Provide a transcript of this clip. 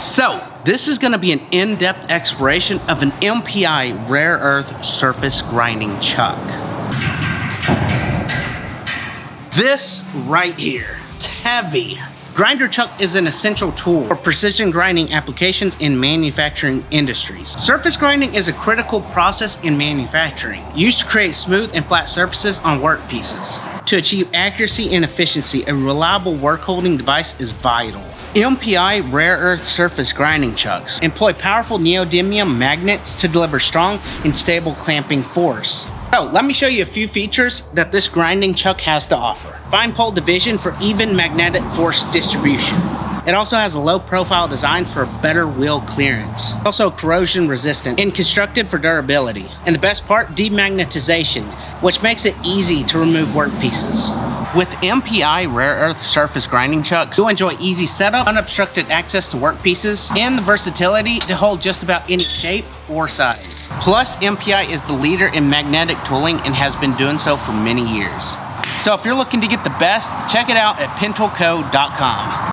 So, this is going to be an in-depth exploration of an MPI rare earth surface grinding chuck. This right here, it's heavy. Grinder chuck is an essential tool for precision grinding applications in manufacturing industries. Surface grinding is a critical process in manufacturing, used to create smooth and flat surfaces on workpieces. To achieve accuracy and efficiency, a reliable work-holding device is vital. MPI rare earth surface grinding chucks employ powerful neodymium magnets to deliver strong and stable clamping force. So let me show you a few features that this grinding chuck has to offer. Fine pole division for even magnetic force distribution. It also has a low profile design for better wheel clearance. Also corrosion resistant and constructed for durability. And the best part, demagnetization, which makes it easy to remove workpieces. With MPI rare earth surface grinding chucks, you'll enjoy easy setup, unobstructed access to workpieces, and the versatility to hold just about any shape or size. Plus, MPI is the leader in magnetic tooling and has been doing so for many years. So if you're looking to get the best, check it out at pentoolco.com.